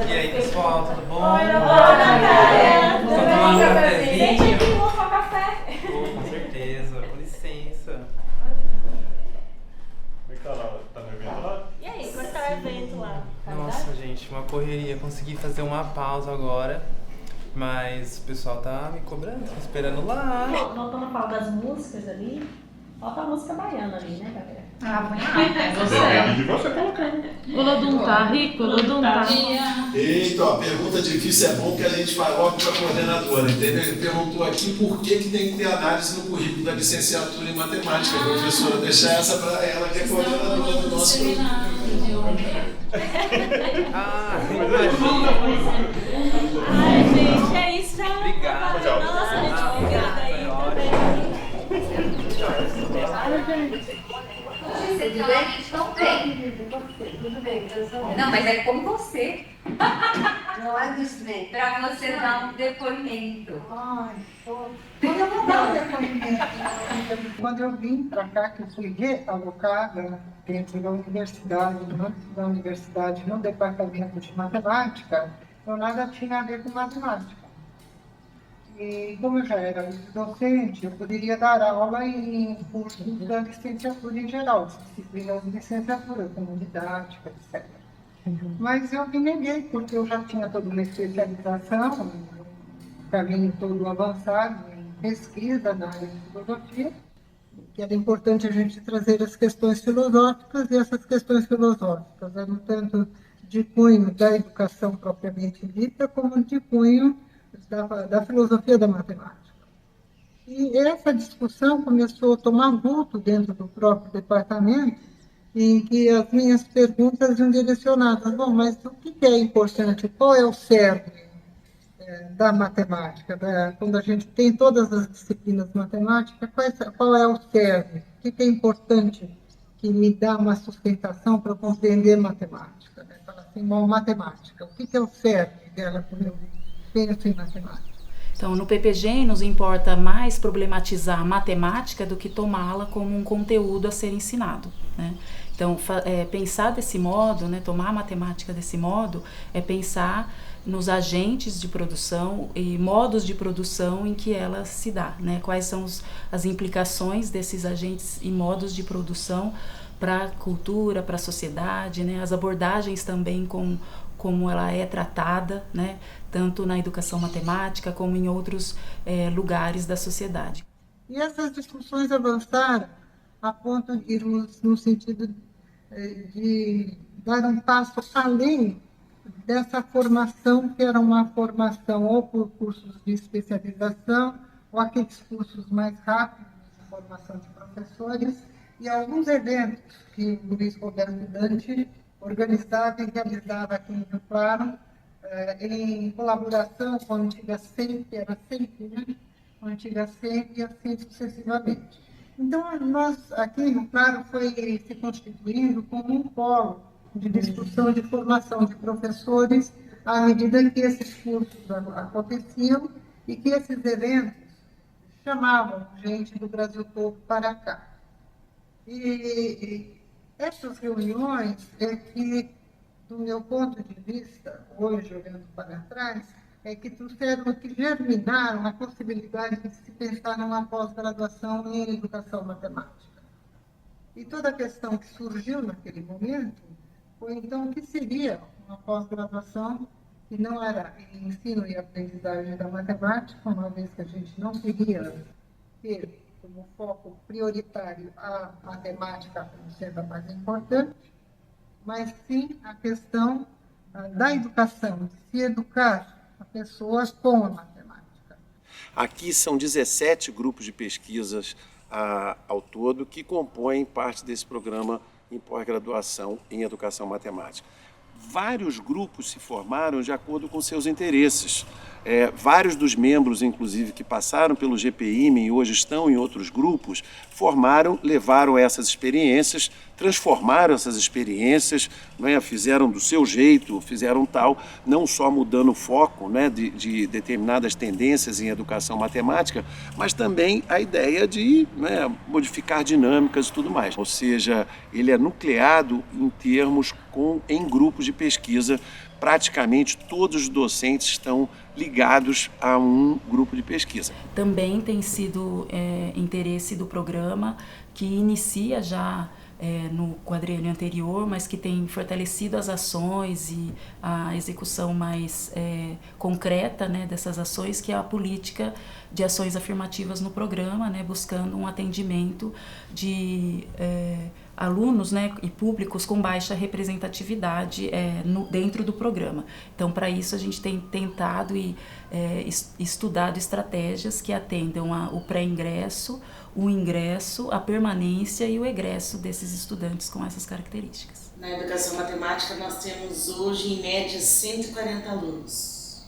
E aí, pessoal, tudo bom? Oi, Natália! Vamos tomar um cafezinho? Sente aqui, vou tomar café. Com certeza, com licença. Como é que tá lá? Tá no evento lá? E aí, como é que tá o evento lá? Nossa, gente, uma correria. Consegui fazer uma pausa agora, mas o pessoal tá me cobrando, tá esperando lá. Voltando a falar das músicas ali, falta a música baiana ali, né, galera? Ah, põe lá, é Não, você. de você colocando. Olodum tá rico, Olodum tá. Eita, ó, pergunta difícil é bom que a gente vai logo para a coordenadora, entendeu? Ele perguntou aqui por que tem que ter análise no currículo da licenciatura em matemática. Professora, deixa essa para ela que é coordenadora do nosso grupo. Ah, Ai, gente, é isso já. Obrigado. Nossa, gente, obrigada aí também. Você realmente não tem. Tudo bem, Não, mas é como você. não é disso bem. Pra você dar um depoimento. Ai, quando eu não dava depoimento, quando eu vim para cá, que eu fui realocada dentro da universidade, no departamento de matemática, eu nada tinha a ver com matemática. E como eu já era docente, eu poderia dar aula em cursos da licenciatura em geral, disciplinas de licenciatura, como didática, etc. Mas eu me neguei, porque eu já tinha toda uma especialização, um caminho todo avançado em pesquisa na área de filosofia, que era importante a gente trazer as questões filosóficas, e essas questões filosóficas eram tanto de cunho da educação propriamente dita, como de cunho da filosofia da matemática. E essa discussão começou a tomar vulto dentro do próprio departamento, em que as minhas perguntas iam direcionadas: bom, mas o que é importante? Qual é o cerne da matemática? Quando a gente tem todas as disciplinas matemáticas, qual é o cerne? O que é importante que me dá uma sustentação para compreender matemática? Fala assim, bom, matemática, o que é o cerne dela quando eu penso em matemática? Então, no PPG, nos importa mais problematizar a matemática do que tomá-la como um conteúdo a ser ensinado, né? Então, pensar desse modo, né, tomar a matemática desse modo, é pensar nos agentes de produção e modos de produção em que ela se dá, né? Quais são as implicações desses agentes e modos de produção para a cultura, para a sociedade, né? As abordagens também como ela é tratada, né? Tanto na educação matemática como em outros lugares da sociedade. E essas discussões avançaram a ponto de irmos no sentido de dar um passo além dessa formação, que era uma formação ou por cursos de especialização, ou aqueles cursos mais rápidos de formação de professores, e alguns eventos que o Luiz Roberto Dante organizava e realizava aqui em Rio Claro, em colaboração com a antiga SEMP, era SEMP, né? Com a antiga SEMP e assim sucessivamente. Então, nós, aqui em Rio Claro, foi se constituindo como um polo de discussão de formação de professores à medida que esses cursos aconteciam e que esses eventos chamavam gente do Brasil todo para cá. E essas reuniões é que, do meu ponto de vista, hoje, olhando para trás, é que trouxeram, que germinaram a possibilidade de se pensar numa pós-graduação em educação matemática. E toda a questão que surgiu naquele momento foi, então, o que seria uma pós-graduação que não era em ensino e aprendizagem da matemática, uma vez que a gente não queria ter como foco prioritário a matemática como sendo a mais importante, mas sim a questão da educação, de se educar a pessoas com a matemática. Aqui são 17 grupos de pesquisas ao todo que compõem parte desse programa em pós-graduação em educação matemática. Vários grupos se formaram de acordo com seus interesses. Vários dos membros, inclusive, que passaram pelo GPIM e hoje estão em outros grupos, levaram essas experiências, transformaram essas experiências, né, fizeram do seu jeito, fizeram tal, não só mudando o foco, né, de determinadas tendências em educação matemática, mas também a ideia de, né, modificar dinâmicas e tudo mais. Ou seja, ele é nucleado em termos em grupos de pesquisa. Praticamente todos os docentes estão ligados a um grupo de pesquisa. Também tem sido interesse do programa, que inicia já no quadriênio anterior, mas que tem fortalecido as ações e a execução mais concreta, né, dessas ações, que é a política de ações afirmativas no programa, né, buscando um atendimento de alunos, né, e públicos com baixa representatividade dentro do programa. Então, para isso, a gente tem tentado e estudado estratégias que atendam o pré-ingresso, o ingresso, a permanência e o egresso desses estudantes com essas características. Na educação matemática, nós temos hoje, em média, 140 alunos.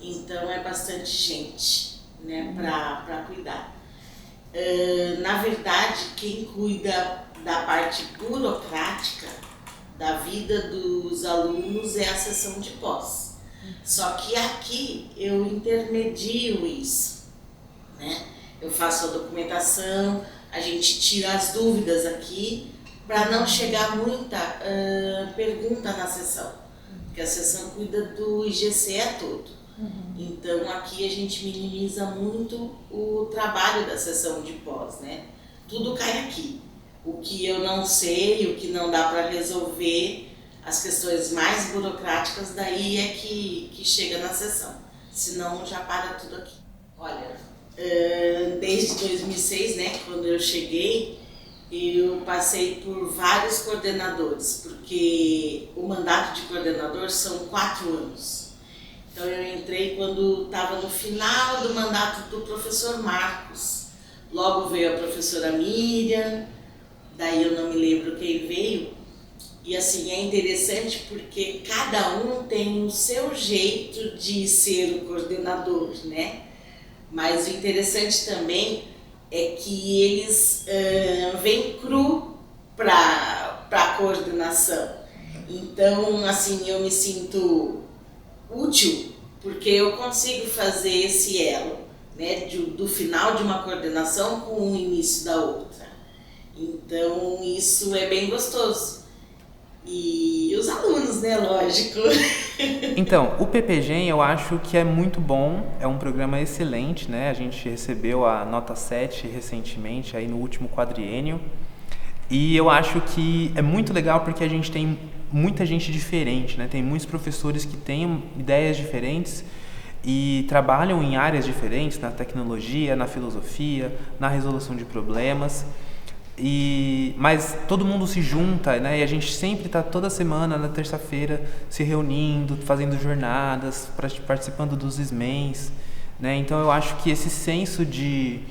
Então, é bastante gente, né, para cuidar. Na verdade, quem cuida da parte burocrática da vida dos alunos é a sessão de pós. Só que aqui eu intermedio isso, né? Eu faço a documentação, a gente tira as dúvidas aqui para não chegar muita pergunta na sessão, porque a sessão cuida do IGCE todo. Então aqui a gente minimiza muito o trabalho da sessão de pós, né? Tudo cai aqui. O que eu não sei, o que não dá para resolver, as questões mais burocráticas, daí é que chega na sessão. Senão já para tudo aqui. Olha, desde 2006, né, quando eu cheguei, eu passei por vários coordenadores, porque o mandato de coordenador são 4 anos. Então eu entrei quando estava no final do mandato do professor Marcos. Logo veio a professora Miriam, daí eu não me lembro quem veio. E assim, é interessante porque cada um tem o seu jeito de ser o coordenador, né? Mas o interessante também é que eles vêm cru para a coordenação. Então, assim, eu me sinto útil porque eu consigo fazer esse elo, né, do final de uma coordenação com o início da outra. Então, isso é bem gostoso. E os alunos, né, lógico. Então, o PPGEM eu acho que é muito bom, é um programa excelente, né? A gente recebeu a nota 7 recentemente, aí no último quadriênio. E eu acho que é muito legal porque a gente tem muita gente diferente, né? Tem muitos professores que têm ideias diferentes e trabalham em áreas diferentes, na tecnologia, na filosofia, na resolução de problemas. Mas todo mundo se junta, né? E a gente sempre está toda semana, na terça-feira, se reunindo, fazendo jornadas, participando dos SMENs, né? Então eu acho que esse senso de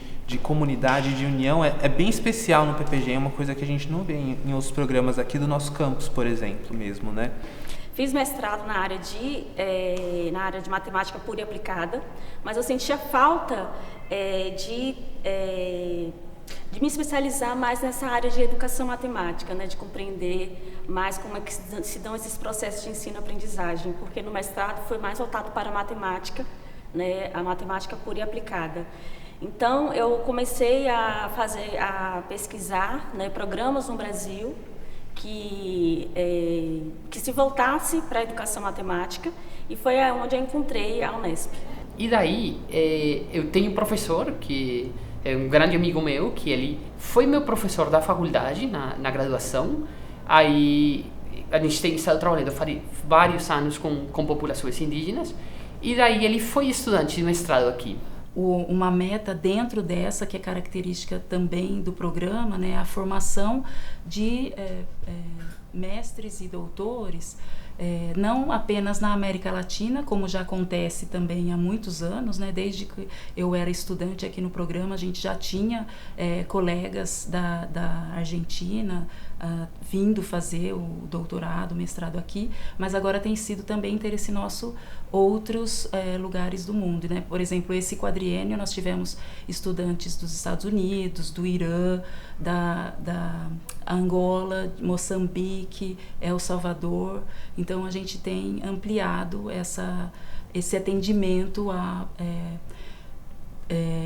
comunidade, de união é bem especial no PPGEM, é uma coisa que a gente não vê em outros programas aqui do nosso campus, por exemplo, mesmo, né? Fiz mestrado na área de matemática pura e aplicada, mas eu sentia falta de me especializar mais nessa área de educação matemática, né, de compreender mais como é que se dão esses processos de ensino-aprendizagem, porque no mestrado foi mais voltado para a matemática, né, a matemática pura e aplicada. Então, eu comecei a pesquisar, né, programas no Brasil que se voltasse para a educação matemática, e foi onde eu encontrei a Unesp. E daí, eu tenho um professor que é um grande amigo meu, que ele foi meu professor da faculdade, na graduação. Aí a gente tem estado trabalhando vários anos com populações indígenas, e daí ele foi estudante de mestrado aqui. Uma meta dentro dessa, que é característica também do programa, né, a formação de mestres e doutores não apenas na América Latina, como já acontece também há muitos anos, né? Desde que eu era estudante aqui no programa, a gente já tinha colegas da Argentina vindo fazer o doutorado, o mestrado aqui, mas agora tem sido também interesse nosso outros lugares do mundo, né? Por exemplo, esse quadriênio nós tivemos estudantes dos Estados Unidos, do Irã, da Angola, Moçambique, El Salvador. Então a gente tem ampliado esse atendimento a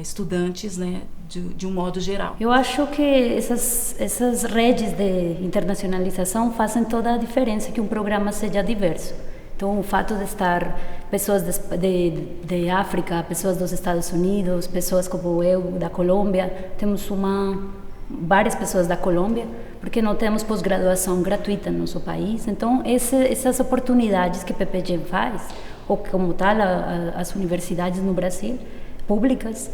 estudantes, né, de um modo geral. Eu acho que essas redes de internacionalização fazem toda a diferença que um programa seja diverso. Então, o fato de estar pessoas de África, pessoas dos Estados Unidos, pessoas como eu, da Colômbia, temos várias pessoas da Colômbia, porque não temos pós-graduação gratuita no nosso país. Então, essas oportunidades que PPG faz, ou como tal, as universidades no Brasil, públicas,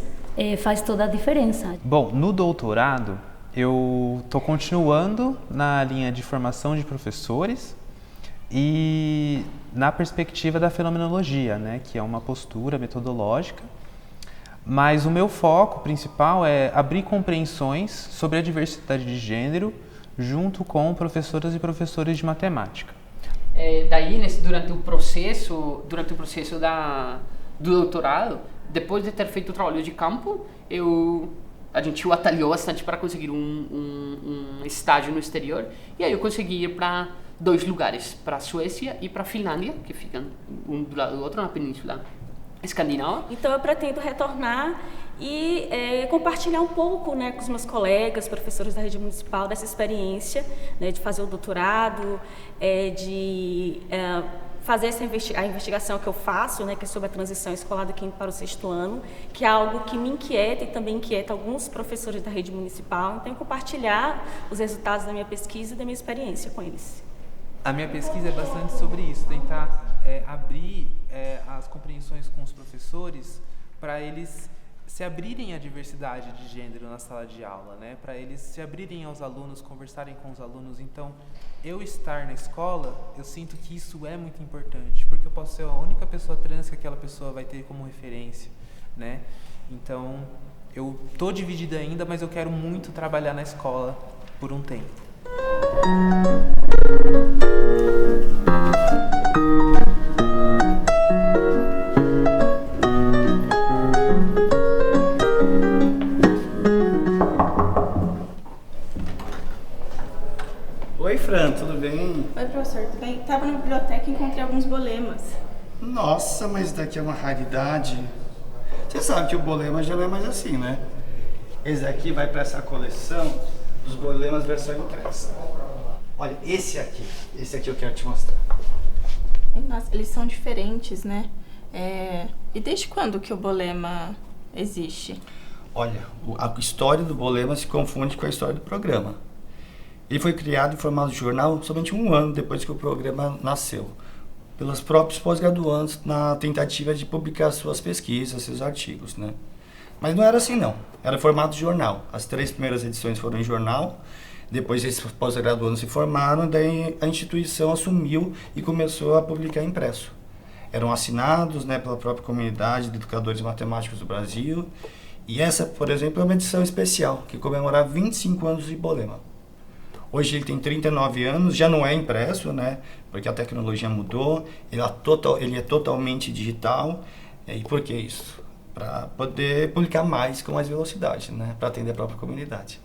faz toda a diferença. Bom, no doutorado, eu estou continuando na linha de formação de professores e na perspectiva da fenomenologia, né, que é uma postura metodológica, mas o meu foco principal é abrir compreensões sobre a diversidade de gênero junto com professoras e professores de matemática. Daí, durante o processo do doutorado, depois de ter feito o trabalho de campo, a gente o atalhou bastante para conseguir um estágio no exterior, e aí eu consegui ir para 2 lugares, para a Suécia e para a Finlândia, que ficam um do lado do outro na Península Escandinava. Então eu pretendo retornar e compartilhar um pouco, né, com os meus colegas, professores da rede municipal, dessa experiência, né, de fazer o doutorado, de fazer a investigação que eu faço, né, que é sobre a transição escolar do 5º para o 6º ano, que é algo que me inquieta e também inquieta alguns professores da rede municipal. Então, compartilhar os resultados da minha pesquisa e da minha experiência com eles. A minha pesquisa é bastante sobre isso, tentar abrir as compreensões com os professores para eles se abrirem à diversidade de gênero na sala de aula, né? Para eles se abrirem aos alunos, conversarem com os alunos. Então, eu estar na escola, eu sinto que isso é muito importante, porque eu posso ser a única pessoa trans que aquela pessoa vai ter como referência, né? Então, eu tô dividida ainda, mas eu quero muito trabalhar na escola por um tempo. Oi, Fran, tudo bem? Oi, professor, tudo bem? Estava na biblioteca e encontrei alguns bolemas. Nossa, mas isso daqui é uma raridade. Você sabe que o bolema já não é mais assim, né? Esse aqui vai para essa coleção dos bolemas versão impressa. Olha, esse aqui eu quero te mostrar. Nossa, eles são diferentes, né? E desde quando que o bolema existe? Olha, a história do bolema se confunde com a história do programa. Ele foi criado em formato de jornal somente 1 ano depois que o programa nasceu, pelos próprios pós-graduandos na tentativa de publicar suas pesquisas, seus artigos, né? Mas não era assim não, era formato de jornal. As 3 primeiras edições foram em jornal, depois esses pós-graduandos se formaram, daí a instituição assumiu e começou a publicar impresso. Eram assinados, né, pela própria comunidade de educadores matemáticos do Brasil, e essa, por exemplo, é uma edição especial, que comemora 25 anos de bolema. Hoje ele tem 39 anos, já não é impresso, né? Porque a tecnologia mudou, ele é totalmente digital. E por que isso? Para poder publicar mais com mais velocidade, né? Para atender a própria comunidade.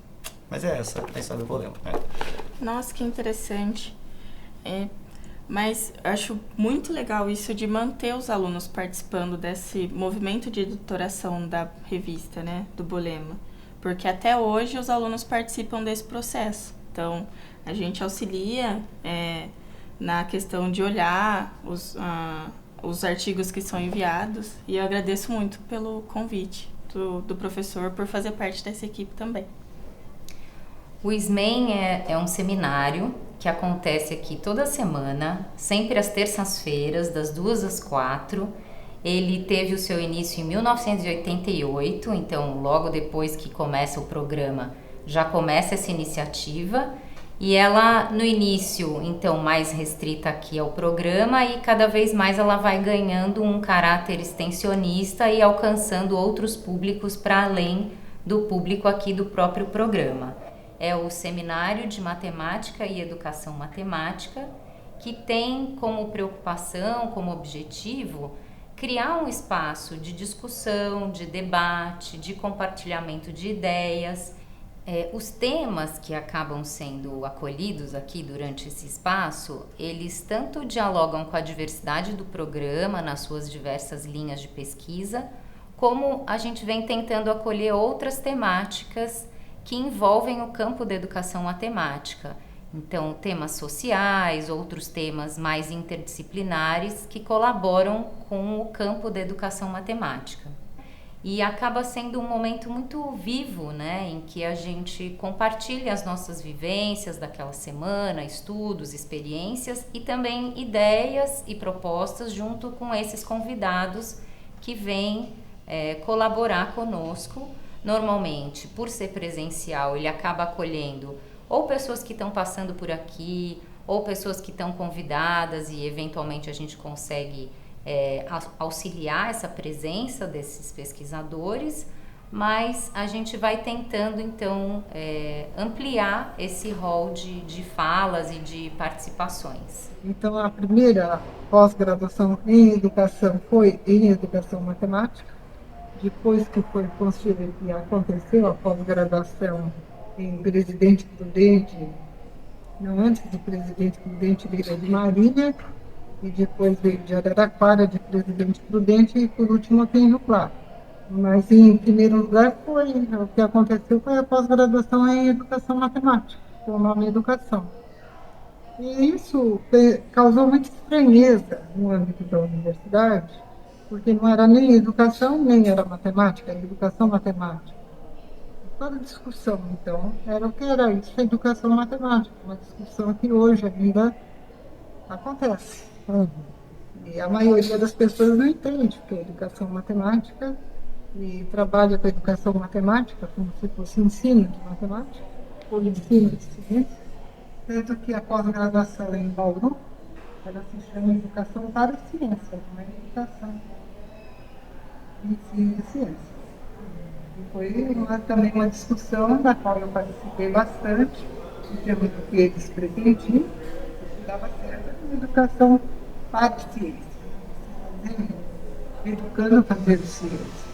Mas é essa a história do bolema, né? Nossa, que interessante. Mas eu acho muito legal isso de manter os alunos participando desse movimento de editoração da revista, né? Do bolema. Porque até hoje os alunos participam desse processo. Então, a gente auxilia na questão de olhar os artigos que são enviados, e eu agradeço muito pelo convite do professor por fazer parte dessa equipe também. O SMEM é um seminário que acontece aqui toda semana, sempre às terças-feiras, das 2 às 4. Ele teve o seu início em 1988, então logo depois que começa o programa, já começa essa iniciativa, E ela, no início, então, mais restrita aqui ao programa, e cada vez mais ela vai ganhando um caráter extensionista e alcançando outros públicos para além do público aqui do próprio programa. É o Seminário de Matemática e Educação Matemática, que tem como preocupação, como objetivo, criar um espaço de discussão, de debate, de compartilhamento de ideias. Os temas que acabam sendo acolhidos aqui durante esse espaço, eles tanto dialogam com a diversidade do programa nas suas diversas linhas de pesquisa, como a gente vem tentando acolher outras temáticas que envolvem o campo da educação matemática. Então, temas sociais, outros temas mais interdisciplinares que colaboram com o campo da educação matemática. E acaba sendo um momento muito vivo, né, em que a gente compartilha as nossas vivências daquela semana, estudos, experiências e também ideias e propostas junto com esses convidados que vêm colaborar conosco. Normalmente, por ser presencial, ele acaba acolhendo ou pessoas que estão passando por aqui, ou pessoas que estão convidadas e eventualmente a gente consegue auxiliar essa presença desses pesquisadores, mas a gente vai tentando então ampliar esse rol de falas e de participações. Então a primeira pós-graduação em educação foi em educação matemática, depois que foi construída e aconteceu a pós-graduação em Presidente Prudente, não, antes do Presidente Prudente veio de Marília, e depois veio de Araraquara, de Presidente Prudente, e por último aqui em Rio Claro. Mas em primeiro lugar o que aconteceu foi a pós-graduação em Educação Matemática, com o nome Educação. E isso causou muita estranheza no âmbito da universidade, porque não era nem educação, nem era matemática, era educação matemática. Toda discussão, então, era o que era isso, a educação matemática, uma discussão que hoje ainda acontece. E a maioria das pessoas não entende o que é educação matemática e trabalha com a educação matemática como se fosse ensino de matemática ou ensino de ciência, tanto que a pós-graduação em Bauru, ela se chama Educação para a Ciência, não é educação ensino de ciência. E foi também uma discussão da qual eu participei bastante, em termos do que eles pretendiam, que dava certo a educação para a ciência, educando a fazer ciência.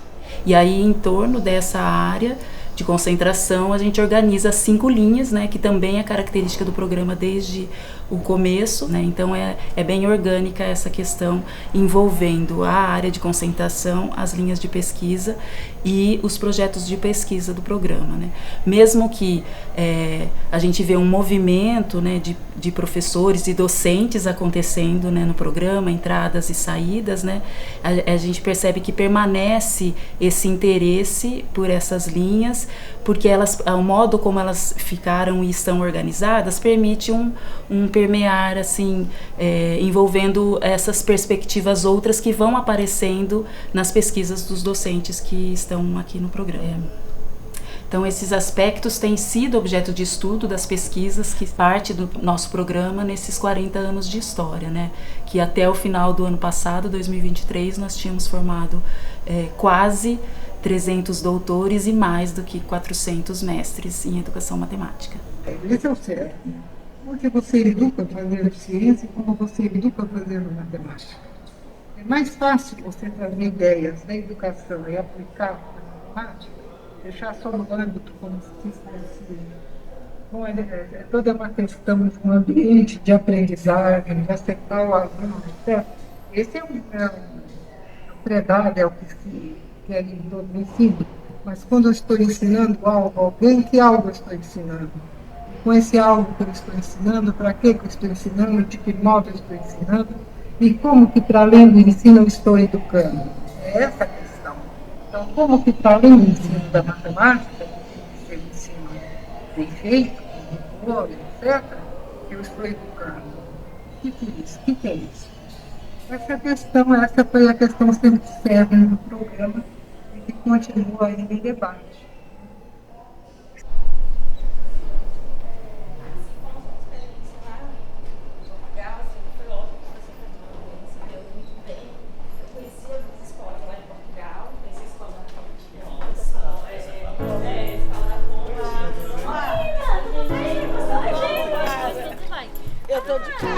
E aí, em torno dessa área de concentração, a gente organiza 5 linhas, né, que também é característica do programa desde o começo, né, então é bem orgânica essa questão envolvendo a área de concentração, as linhas de pesquisa e os projetos de pesquisa do programa, né. Mesmo que a gente vê um movimento, né, de professores e docentes acontecendo, né, no programa, entradas e saídas, né, a gente percebe que permanece esse interesse por essas linhas, porque o modo como elas ficaram e estão organizadas permite um permear assim, envolvendo essas perspectivas outras que vão aparecendo nas pesquisas dos docentes que estão aqui no programa. Então, esses aspectos têm sido objeto de estudo das pesquisas que parte do nosso programa nesses 40 anos de história, né? Que até o final do ano passado, 2023, nós tínhamos formado quase 300 doutores e mais do que 400 mestres em educação matemática. Esse é o certo. Porque você educa fazendo ciência como você educa fazendo matemática. É mais fácil você trazer ideias da educação e aplicar na matemática, deixar só no âmbito como se fosse toda uma questão de um ambiente de aprendizagem, de acertar o aluno, etc. Esse é um predado, é o que se quer em todo o ensino. Mas quando eu estou ensinando algo a alguém, que algo eu estou ensinando? Com esse algo que eu estou ensinando, para que eu estou ensinando, de que modo eu estou ensinando, e como que para além do ensino eu estou educando? É essa a questão. Então, como que para além do ensino da matemática, que tem que ser um ensino bem feito, com rigor, etc., eu estou educando? O que é isso? O que é isso? Essa foi a questão sempre séria do programa e que continua ainda em debate. professor de